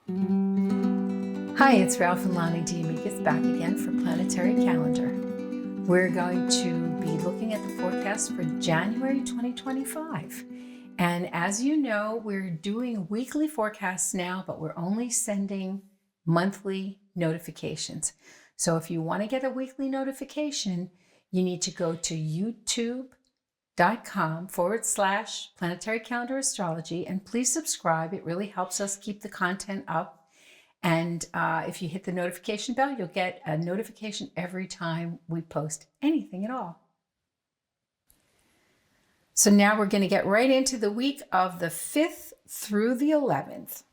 Hi, it's Ralph and Lonnie D'Amigas back again for Planetary Calendar. We're going to be looking at the forecast for January 2025. And as you know, we're doing weekly forecasts now, but we're only sending monthly notifications. So if you want to get a weekly notification, you need to go to youtube.com/Planetary Calendar Astrology, and please subscribe. It really helps us keep the content up. And if you hit the notification bell, you'll get a notification every time we post anything at all. So now we're going to get right into the week of the 5th through the 11th.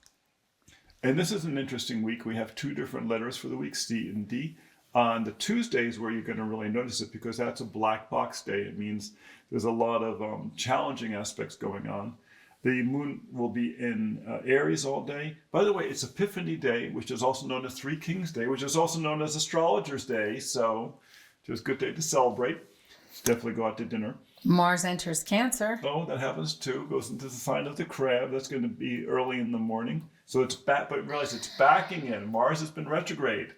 And this is an interesting week. We have two different letters for the week, C and D. On the Tuesdays where you're going to really notice it, because that's a black box day. It means there's a lot of challenging aspects going on. The moon will be in Aries all day. By the way, it's Epiphany Day, which is also known as Three Kings Day, which is also known as Astrologer's Day. So it's a good day to celebrate. Definitely go out to dinner. Mars enters Cancer. Oh, that happens too. Goes into the sign of the Crab. That's going to be early in the morning. So it's back, but realize it's backing in. Mars has been retrograde.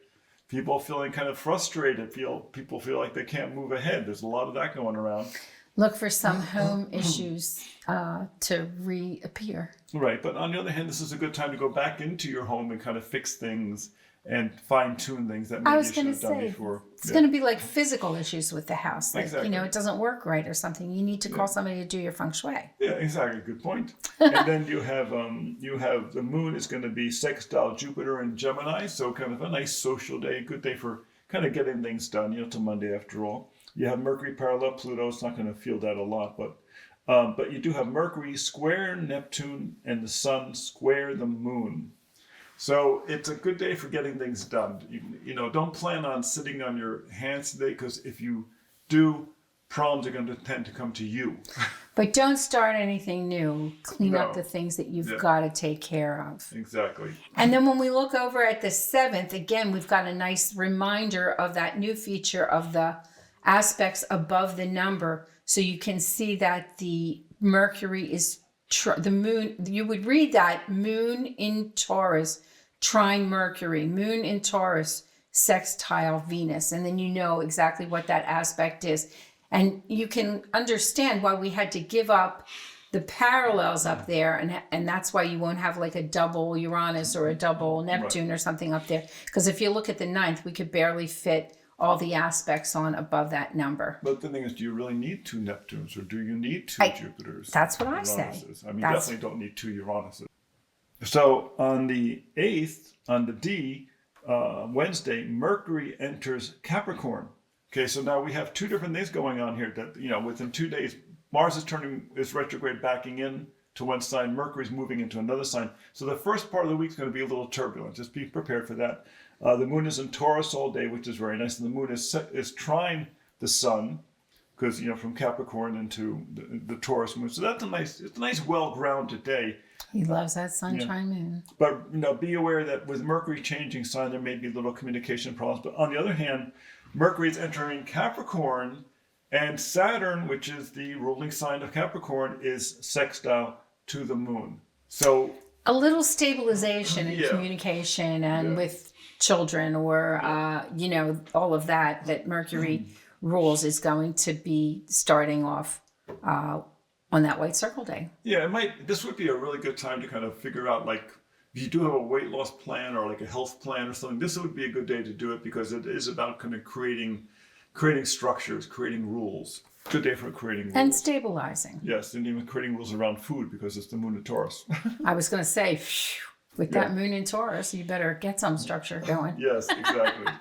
People feeling kind of frustrated. People feel like they can't move ahead. There's a lot of that going around. Look for some home issues to reappear. Right, but on the other hand, this is a good time to go back into your home and kind of fix things and fine-tune things that maybe you should have done before. It's going to be like physical issues with the house. Like, exactly. It doesn't work right or something. You need to call somebody to do your feng shui. Yeah, exactly. Good point. And then you have the moon is going to be sextile Jupiter in Gemini, so kind of a nice social day, a good day for kind of getting things done. It's a Monday after all. You have Mercury parallel Pluto. It's not going to feel that a lot, but you do have Mercury square Neptune and the Sun square the Moon. So it's a good day for getting things done. Don't plan on sitting on your hands today, because if you do, problems are going to tend to come to you. But don't start anything new. Clean up the things that you've got to take care of. Exactly. And then when we look over at the 7th, again, we've got a nice reminder of that new feature of the aspects above the number. So you can see that the Mercury is the moon. You would read that moon in Taurus, trine Mercury, moon in Taurus, sextile Venus. And then you know exactly what that aspect is. And you can understand why we had to give up the parallels up there. And that's why you won't have like a double Uranus or a double Neptune or something up there. Because if you look at the 9th, we could barely fit all the aspects on above that number. But the thing is, do you really need two Neptunes, or do you need two Jupiters? That's what I say. I mean, definitely don't need two Uranuses. So on the 8th, on the D, Wednesday, Mercury enters Capricorn. Okay, so now we have two different things going on here. That within 2 days, Mars is retrograde, backing in to one sign. Mercury is moving into another sign. So the first part of the week is going to be a little turbulent. Just be prepared for that. The moon is in Taurus all day, which is very nice. And the moon is trine the sun, because, from Capricorn into the Taurus moon. So it's a nice, well-grounded day. He loves that sun trine moon. But, be aware that with Mercury changing sign, there may be little communication problems. But on the other hand, Mercury is entering Capricorn, and Saturn, which is the ruling sign of Capricorn, is sextile to the moon. So a little stabilization in communication and with children or, all of that Mercury rules is going to be starting off on that white circle day. Yeah, this would be a really good time to kind of figure out, like, if you do have a weight loss plan or like a health plan or something, this would be a good day to do it, because it is about kind of creating structures, creating rules. Good day for creating rules. And stabilizing. Yes, and even creating rules around food, because it's the moon in Taurus. I was going to say, with that moon in Taurus, you better get some structure going. Yes, exactly.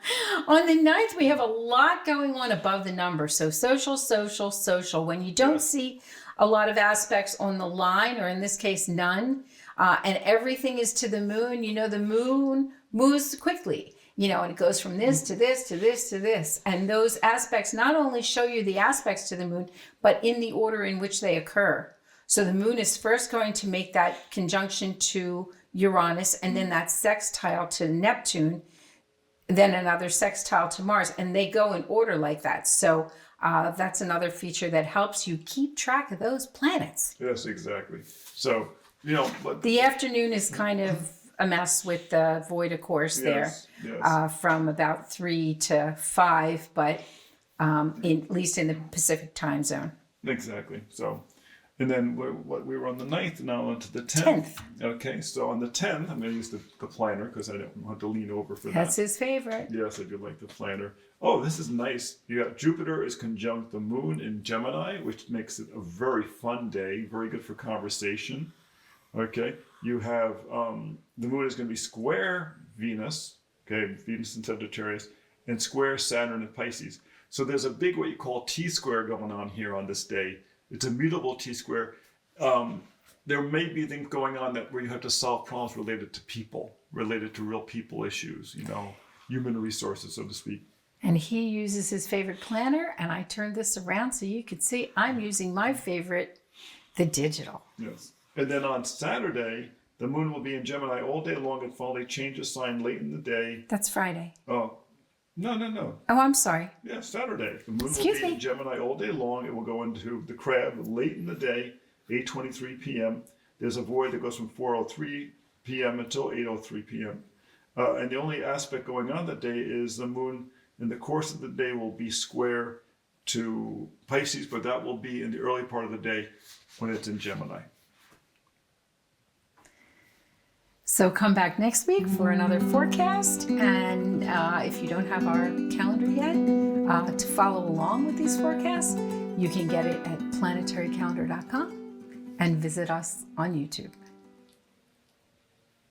On the 9th, we have a lot going on above the number. So social. When you don't see a lot of aspects on the line, or in this case, none, and everything is to the moon, the moon moves quickly. And it goes from this to this to this to this. And those aspects not only show you the aspects to the moon, but in the order in which they occur. So the moon is first going to make that conjunction to Uranus, and then that sextile to Neptune, then another sextile to Mars, and they go in order like that. So that's another feature that helps you keep track of those planets. Yes, exactly. So, but the afternoon is kind of a mess with the void, of course, Yes, there yes. from about 3 to 5, but at least in the Pacific time zone. Exactly. So, and then we were on the 9th, now on to the 10th. 10th. Okay, so on the 10th, I'm going to use the planner because I don't want to lean over for That's that. his favorite. Yes, I do like the planner. Oh, this is nice. You got Jupiter is conjunct the moon in Gemini, which makes it a very fun day, very good for conversation. Okay, you have the moon is going to be square Venus, okay, Venus in Sagittarius, and square Saturn in Pisces. So there's a big what you call T-square going on here on this day. It's a mutable T-square. There may be things going on that where you have to solve problems related to people, related to real people issues, human resources, so to speak. And he uses his favorite planner, and I turned this around so you could see I'm using my favorite, the digital. Yes. And then on Saturday, the moon will be in Gemini all day long and finally changes sign late in the day. That's Friday. Oh, no. Oh, I'm sorry. Yeah, Saturday. The moon Excuse will be me. in Gemini all day long. It will go into the crab late in the day, 8:23 p.m. There's a void that goes from 4:03 p.m. until 8:03 p.m. And the only aspect going on that day is the moon in the course of the day will be square to Pisces, but that will be in the early part of the day when it's in Gemini. So come back next week for another forecast. And if you don't have our calendar yet, to follow along with these forecasts, you can get it at planetarycalendar.com and visit us on YouTube.